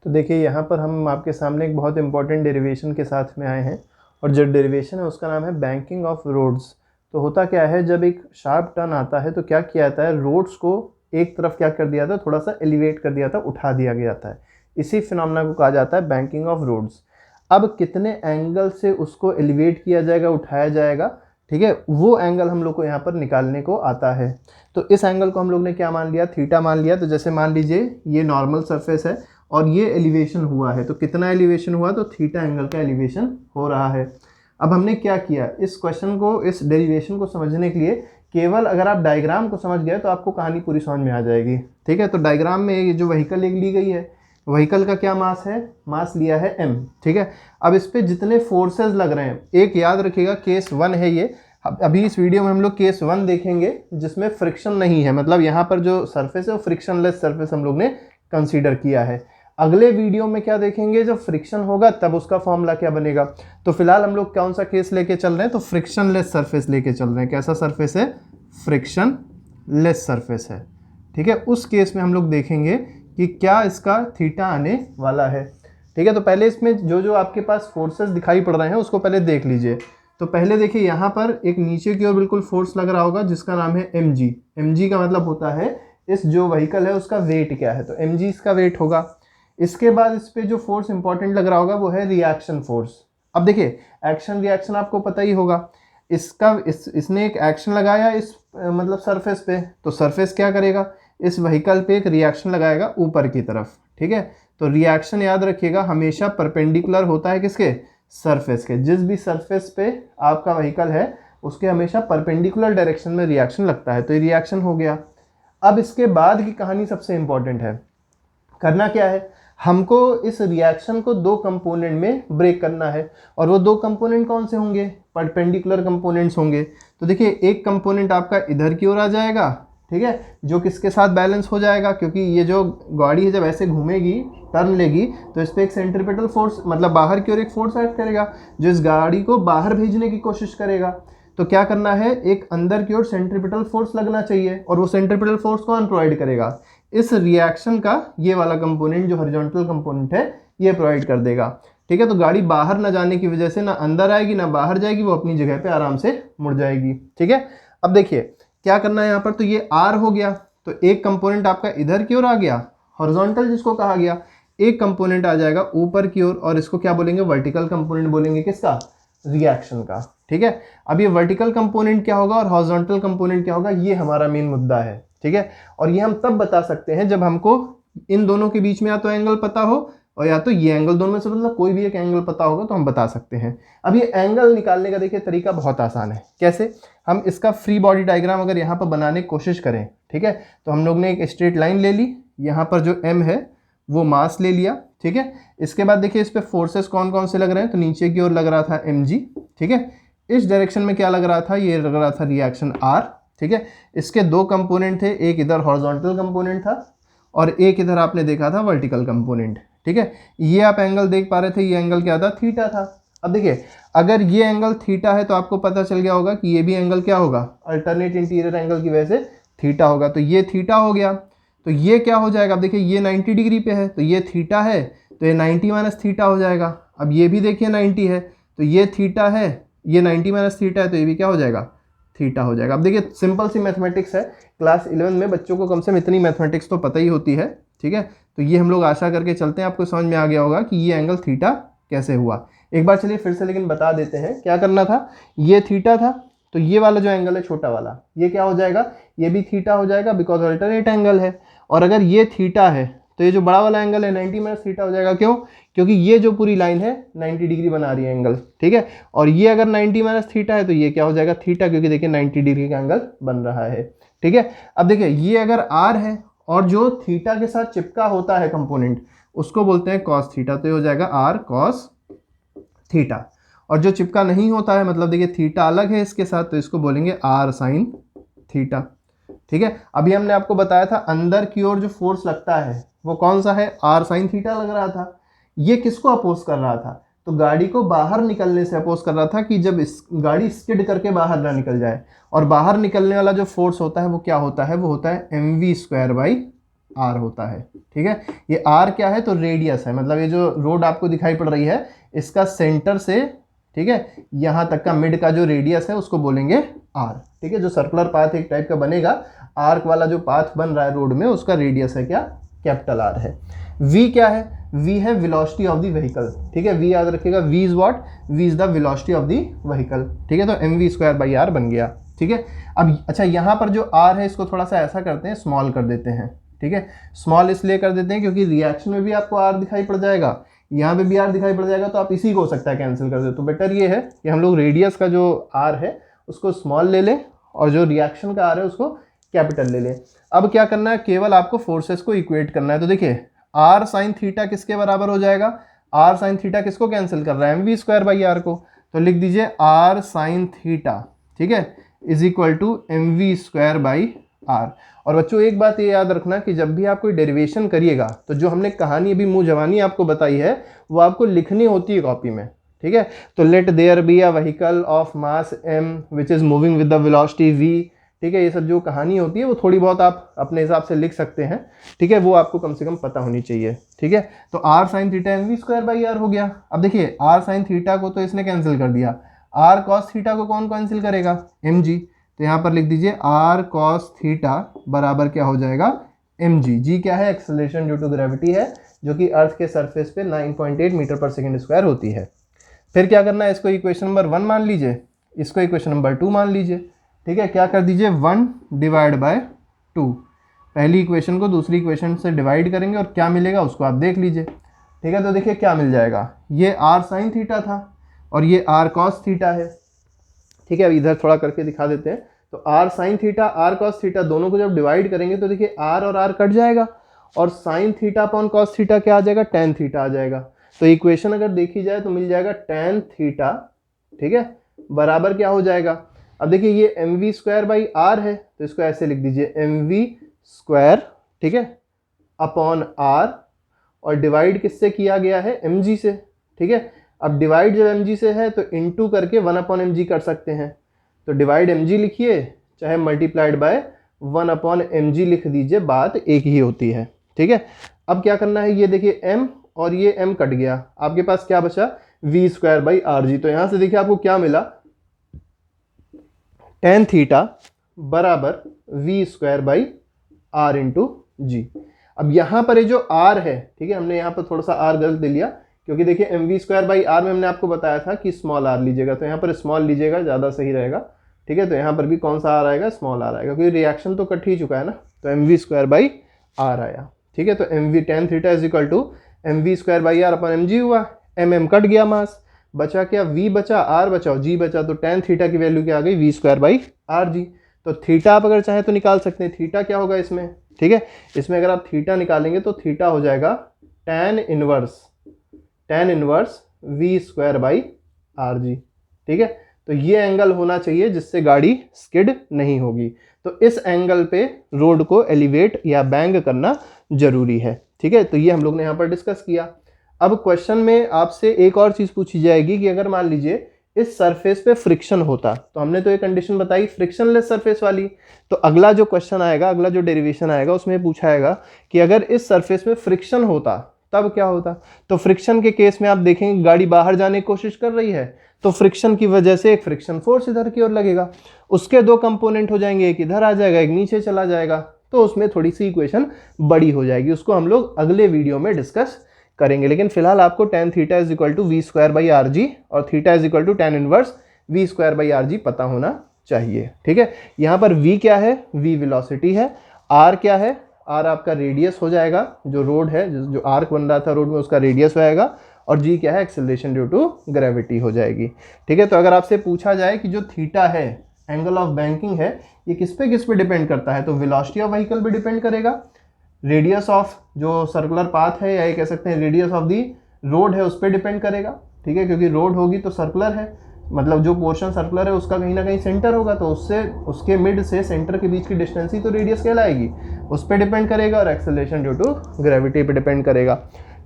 तो देखिए यहाँ पर हम आपके सामने एक बहुत इंपॉर्टेंट डेरिवेशन के साथ में आए हैं और जो डेरिवेशन है उसका नाम है बैंकिंग ऑफ रोड्स। तो होता क्या है, जब एक शार्प टर्न आता है तो क्या किया जाता है, रोड्स को एक तरफ क्या कर दिया था, थोड़ा सा एलिवेट कर दिया था, उठा दिया गया था। इसी फिनोमेना को कहा जाता है बैंकिंग ऑफ रोड्स। अब कितने एंगल से उसको एलिवेट किया जाएगा, उठाया जाएगा, ठीक है, वो एंगल हम लोग को यहाँ पर निकालने को आता है। तो इस एंगल को हम लोग ने क्या मान लिया, थीटा मान लिया। तो जैसे मान लीजिए ये नॉर्मल सरफेस है और ये एलिवेशन हुआ है, तो कितना एलिवेशन हुआ, तो थीटा एंगल का एलिवेशन हो रहा है। अब हमने क्या किया, इस क्वेश्चन को, इस डेरिवेशन को समझने के लिए केवल अगर आप डायग्राम को समझ गए तो आपको कहानी पूरी समझ में आ जाएगी। ठीक है, तो डायग्राम में ये जो व्हीकल एक ली गई है, व्हीकल का क्या मास है, मास लिया है m। ठीक है, अब इस पे जितने फोर्सेस लग रहे हैं, एक याद रखिएगा केस 1 है ये। अभी इस वीडियो में हम लोग केस 1 देखेंगे जिसमें फ्रिक्शन नहीं है, मतलब यहाँ पर जो सरफेस है वो फ्रिक्शनलेस सरफेस हम लोग ने कंसीडर किया है। अगले वीडियो में क्या देखेंगे, जब फ्रिक्शन होगा तब उसका फॉर्मूला क्या बनेगा। तो फिलहाल हम लोग कौन सा केस लेके चल रहे हैं, तो फ्रिक्शनलेस सरफेस लेके चल रहे हैं। कैसा सरफेस है, फ्रिक्शनलेस सरफेस है। ठीक है, उस केस में हम लोग देखेंगे कि क्या इसका थीटा आने वाला है। ठीक है, तो पहले इसमें जो जो आपके पास फोर्सेस दिखाई पड़ रहे हैं उसको पहले देख लीजिए। तो पहले देखिए यहाँ पर एक नीचे की ओर बिल्कुल फोर्स लग रहा होगा जिसका नाम है mg। mg का मतलब होता है इस जो व्हीकल है उसका वेट क्या है, तो mg इसका वेट होगा। इसके बाद इस पे जो फोर्स इंपॉर्टेंट लग रहा होगा वो है रिएक्शन फोर्स। अब देखिए एक्शन रिएक्शन आपको पता ही होगा, इसका इसने एक एक्शन लगाया इस मतलब सरफेस पे, तो सरफेस क्या करेगा, इस व्हीकल पे एक रिएक्शन लगाएगा ऊपर की तरफ। ठीक है, तो रिएक्शन याद रखिएगा हमेशा परपेंडिकुलर होता है किसके, सरफेस के। जिस भी सरफेस पे आपका व्हीकल है उसके हमेशा परपेंडिकुलर डायरेक्शन में रिएक्शन लगता है, तो ये रिएक्शन हो गया। अब इसके बाद की कहानी सबसे इंपॉर्टेंट है। करना क्या है, हमको इस रिएक्शन को दो कंपोनेंट में ब्रेक करना है, और वो दो कंपोनेंट कौन से होंगे, परपेंडिकुलर कंपोनेंट्स होंगे। तो देखिए एक कंपोनेंट आपका इधर की ओर आ जाएगा, ठीक है, जो किसके साथ बैलेंस हो जाएगा, क्योंकि ये जो गाड़ी है जब ऐसे घूमेगी, टर्न लेगी, तो इस पर एक सेंट्रीपिटल फोर्स, मतलब बाहर की ओर एक फोर्स एक्ट करेगा जो इस गाड़ी को बाहर भेजने की कोशिश करेगा। तो क्या करना है, एक अंदर की ओर सेंट्रीपिटल फोर्स लगना चाहिए, और वो सेंट्रीपिटल फोर्स कौन प्रोवाइड करेगा, इस रिएक्शन का ये वाला कंपोनेंट जो हॉरिजॉन्टल कंपोनेंट है ये प्रोवाइड कर देगा। ठीक है, तो गाड़ी बाहर ना जाने की वजह से ना अंदर आएगी ना बाहर जाएगी, वो अपनी जगह पे आराम से मुड़ जाएगी। ठीक है, अब देखिए क्या करना है यहाँ पर, तो ये R हो गया, तो एक कंपोनेंट आपका इधर की ओर आ गया, हॉरिजॉन्टल जिसको कहा गया, एक कंपोनेंट आ जाएगा ऊपर की ओर, और इसको क्या बोलेंगे, वर्टिकल कंपोनेंट बोलेंगे, किसका, रिएक्शन का। ठीक है, अब ये वर्टिकल कंपोनेंट क्या होगा और हॉरिजॉन्टल कंपोनेंट क्या होगा, ये हमारा मेन मुद्दा है। ठीक है, और ये हम तब बता सकते हैं जब हमको इन दोनों के बीच में या तो एंगल पता हो और या तो ये एंगल, दोनों में से मतलब कोई भी एक एंगल पता होगा तो हम बता सकते हैं। अब ये एंगल निकालने का देखिए तरीका बहुत आसान है। कैसे, हम इसका फ्री बॉडी डायग्राम अगर यहाँ पर बनाने की कोशिश करें, ठीक है, तो हम लोग ने एक स्ट्रेट लाइन ले ली, यहाँ पर जो m है वो मास ले लिया। ठीक है, इसके बाद देखिए इस पे फोर्सेस कौन कौन से लग रहे हैं, तो नीचे की ओर लग रहा था mg। ठीक है, इस डायरेक्शन में क्या लग रहा था, ये लग रहा था रिएक्शन r। ठीक है, इसके दो कंपोनेंट थे, एक इधर हॉरिजॉन्टल कंपोनेंट था और एक इधर आपने देखा था वर्टिकल कंपोनेंट। ठीक है, ये आप एंगल देख पा रहे थे, ये एंगल क्या था, थीटा था। अब देखिए अगर ये एंगल थीटा है तो आपको पता चल गया होगा कि ये भी एंगल क्या होगा, अल्टरनेट इंटीरियर एंगल की वजह से थीटा होगा। तो ये थीटा हो गया, तो ये क्या हो जाएगा, अब देखिए ये 90 डिग्री पे है तो ये थीटा है, तो ये 90 माइनस थीटा हो जाएगा। अब ये भी देखिए 90 है तो ये थीटा है, ये 90 माइनस थीटा है तो ये भी क्या हो जाएगा, थीटा हो जाएगा। अब देखिए सिंपल सी मैथमेटिक्स है, क्लास 11 में बच्चों को कम से कम इतनी मैथमेटिक्स तो पता ही होती है। ठीक है, तो ये हम लोग आशा करके चलते हैं आपको समझ में आ गया होगा कि ये एंगल थीटा कैसे हुआ। एक बार चलिए फिर से लेकिन बता देते हैं क्या करना था। ये थीटा था, तो ये वाला जो एंगल है छोटा वाला, ये क्या हो जाएगा, ये भी थीटा हो जाएगा बिकॉज अल्टरनेट एंगल है। और अगर ये थीटा है तो ये जो बड़ा वाला एंगल है 90 माइनस थीटा हो जाएगा। क्यों, क्योंकि ये जो पूरी लाइन है 90 डिग्री बना रही है एंगल। ठीक है, और ये अगर 90 माइनस थीटा है तो ये क्या हो जाएगा, थीटा, क्योंकि देखिए 90 डिग्री का एंगल बन रहा है। ठीक है, अब देखिए ये अगर r है और जो थीटा के साथ चिपका होता है कंपोनेंट उसको बोलते हैं कॉस थीटा, तो ये हो जाएगा r कॉस थीटा। और जो चिपका नहीं होता है, मतलब देखिए थीटा अलग है इसके साथ, तो इसको बोलेंगे r साइन थीटा। ठीक है, अभी हमने आपको बताया था अंदर की ओर जो फोर्स लगता है वो कौन सा है, r साइन थीटा लग रहा था। ये किसको अपोज कर रहा था, तो गाड़ी को बाहर निकलने से अपोज कर रहा था कि जब इस गाड़ी स्किड करके बाहर ना निकल जाए। और बाहर निकलने वाला जो फोर्स होता है वो क्या होता है, वो होता है mv स्क्वायर बाई आर होता है। ठीक है, ये आर क्या है, तो रेडियस है, मतलब ये जो रोड आपको दिखाई पड़ रही है इसका सेंटर से, ठीक है, यहाँ तक का मिड का जो रेडियस है उसको बोलेंगे आर। ठीक है, जो सर्कुलर पाथ एक टाइप का बनेगा, आर्क वाला जो पाथ बन रहा है रोड में, उसका रेडियस है क्या, कैपिटल आर है। वी क्या है, वी है वेलोसिटी ऑफ द व्हीकल। ठीक है, वी याद रखिएगा, v is what, v is the velocity of the vehicle. ठीक है, तो m v square by r बन गया। ठीक है, अब अच्छा यहाँ पर जो आर है इसको थोड़ा सा ऐसा करते हैं, स्मॉल कर देते हैं। ठीक है, स्मॉल इसलिए कर देते हैं क्योंकि रिएक्शन में भी आपको आर दिखाई पड़ जाएगा, यहाँ पे भी आर दिखाई पड़ जाएगा, तो आप इसी को हो सकता है कैंसिल कर दे। तो बेटर ये है कि हम लोग रेडियस का जो आर है उसको स्मॉल ले लें और जो रिएक्शन का आर है उसको कैपिटल ले लें। अब क्या करना है, केवल आपको फोर्सेस को इक्वेट करना है। तो देखिए आर साइन थीटा किसके बराबर हो जाएगा, आर साइन थीटा किसको कैंसिल कर रहा है, m v square by r को। तो लिख दीजिए आर साइन थीटा, ठीक है, is equal to m v square by r. और बच्चों एक बात ये याद रखना कि जब भी आप कोई डेरिवेशन करिएगा तो जो हमने कहानी अभी मुँह जवानी आपको बताई है वो आपको लिखनी होती है कॉपी में। ठीक है, तो let there be a vehicle of mass m which is moving with the velocity v। ठीक है, ये सब जो कहानी होती है वो थोड़ी बहुत आप अपने हिसाब से लिख सकते हैं। ठीक है, वो आपको कम से कम पता होनी चाहिए। ठीक है, तो r sin theta m v square by r हो गया। अब देखिए आर साइन थीटा को तो इसने कैंसिल कर दिया, आर कॉस थीटा को कौन कैंसिल करेगा, एम जी। तो यहाँ पर लिख दीजिए आर कॉस थीटा बराबर क्या हो जाएगा, एम जी। जी क्या है, एक्सेलरेशन ड्यू टू ग्रेविटी है, जो कि अर्थ के सरफेस पे 9.8 मीटर पर सेकेंड स्क्वायर होती है। फिर क्या करना है, इसको इक्वेशन नंबर 1 मान लीजिए, इसको इक्वेशन नंबर 2 मान लीजिए। ठीक है, क्या कर दीजिए 1 डिवाइड बाय 2, पहली इक्वेशन को दूसरी इक्वेशन से डिवाइड करेंगे और क्या मिलेगा उसको आप देख लीजिए। ठीक है, तो देखिए क्या मिल जाएगा, ये आर साइन थीटा था और ये आर कॉस थीटा है। ठीक है, अब इधर थोड़ा करके दिखा देते हैं। तो r sin theta r cos theta दोनों को जब डिवाइड करेंगे तो देखिए आर और आर कट जाएगा और sine theta upon cos theta क्या आ जाएगा, टेन थीटा आ जाएगा। तो इक्वेशन अगर देखी जाए तो मिल जाएगा टेन थीटा, ठीक है, बराबर क्या हो जाएगा। अब देखिए ये m v square by r है तो इसको ऐसे लिख दीजिए एम वी स्क्वायर, ठीक है, अपॉन आर, और डिवाइड किससे किया गया है, एम जी से। ठीक है, अब डिवाइड जब एम जी से है तो इनटू करके 1 अपॉन एम जी कर सकते हैं। तो डिवाइड एम जी लिखिए चाहे multiplied by 1 upon m g लिख दीजिए, बात एक ही होती है। ठीक है, अब क्या करना है, ये देखिए m और ये m कट गया, आपके पास क्या बचा, V square by R G. तो यहां से देखिए आपको क्या मिला, टेन थीटा बराबर V square by R into G. अब यहाँ पर ये जो r है, ठीक है, हमने यहाँ पर थोड़ा सा r गलत दे लिया क्योंकि देखिए m v square by r में हमने आपको बताया था कि स्मॉल r लीजिएगा, तो यहाँ पर स्मॉल लीजिएगा ज़्यादा सही रहेगा। ठीक है, तो यहाँ पर भी कौन सा r आएगा, स्मॉल r आएगा, क्योंकि रिएक्शन तो कट ही चुका है ना, तो m v square by r आया। ठीक है, तो m v tan theta is equal to m v square by r upon m g हुआ, एम कट गया मास, बचा क्या, v बचा, r बचा और g बचा, तो टेन थीटा की वैल्यू क्या आ गई, v square by R G. तो थीटा आप अगर चाहें तो निकाल सकते हैं, थीटा क्या होगा इसमें, ठीक है, इसमें अगर आप थीटा निकालेंगे तो थीटा हो जाएगा tan inverse we square by are g. ठीक है, तो ये एंगल होना चाहिए जिससे गाड़ी स्किड नहीं होगी। तो इस एंगल पे रोड को एलिवेट या बैंग करना जरूरी है। ठीक है, तो ये हम लोग ने यहाँ पर डिस्कस किया। अब क्वेश्चन में आपसे एक और चीज़ पूछी जाएगी कि अगर मान लीजिए इस सरफेस पे फ्रिक्शन होता, तो हमने तो एक कंडीशन बताई फ्रिक्शनलेस सरफेस वाली, तो अगला जो क्वेश्चन आएगा, अगला जो डेरिवेशन आएगा उसमें पूछाएगा कि अगर इस सरफेस पे फ्रिक्शन होता तब क्या होता। तो फ्रिक्शन के केस में आप देखेंगे गाड़ी बाहर जाने की कोशिश कर रही है तो फ्रिक्शन की वजह से एक फ्रिक्शन फोर्स इधर की ओर लगेगा, उसके दो कंपोनेंट हो जाएंगे, एक इधर आ जाएगा एक नीचे चला जाएगा, तो उसमें थोड़ी सी इक्वेशन बड़ी हो जाएगी, उसको हम लोग अगले वीडियो में डिस्कस करेंगे। लेकिन फिलहाल आपको tan theta is equal to V square by are G और theta is equal to tan inverse we square by are G पता होना चाहिए। ठीक है, यहाँ पर v क्या है, v वेलोसिटी है, r क्या है, r आपका रेडियस हो जाएगा, जो रोड है जो आर्क बन रहा था रोड में उसका रेडियस हो जाएगा, और g क्या है, एक्सेलरेशन ड्यू टू ग्रेविटी हो जाएगी। ठीक है, तो अगर आपसे पूछा जाए कि जो थीटा है एंगल ऑफ बैंकिंग है ये किस पे डिपेंड करता है, तो वेलोसिटी ऑफ व्हीकल पे डिपेंड करेगा, रेडियस ऑफ जो सर्कुलर पाथ है या ये कह सकते हैं रेडियस ऑफ दी रोड है उस पर डिपेंड करेगा। ठीक है, क्योंकि रोड होगी तो सर्कुलर है, मतलब जो पोर्शन सर्कुलर है उसका कहीं ना कहीं सेंटर होगा, तो उससे उसके मिड से सेंटर के बीच की डिस्टेंस ही तो रेडियस कहलाएगी, उस पर डिपेंड करेगा, और एक्सेलरेशन ड्यू टू ग्रेविटी पे डिपेंड करेगा।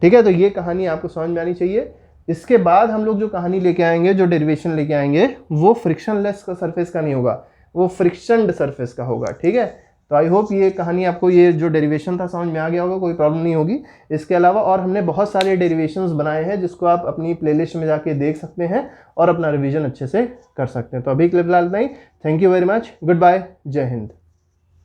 ठीक है, तो ये कहानी आपको समझ में आनी चाहिए। इसके बाद हम लोग जो कहानी लेके आएंगे, जो डेरिवेशन लेके आएंगे, वो फ्रिक्शनलेस का सरफेस का नहीं होगा, वो फ्रिक्शनड सरफेस का होगा। ठीक है, तो आई होप ये कहानी आपको, ये जो डेरिवेशन था समझ में आ गया होगा, कोई प्रॉब्लम नहीं होगी। इसके अलावा और हमने बहुत सारे डेरिवेशंस बनाए हैं जिसको आप अपनी प्लेलिस्ट में जाके देख सकते हैं और अपना रिवीजन अच्छे से कर सकते हैं। तो अभी के लिए फिलहाल नहीं, thank you very much, good bye, जय हिंद।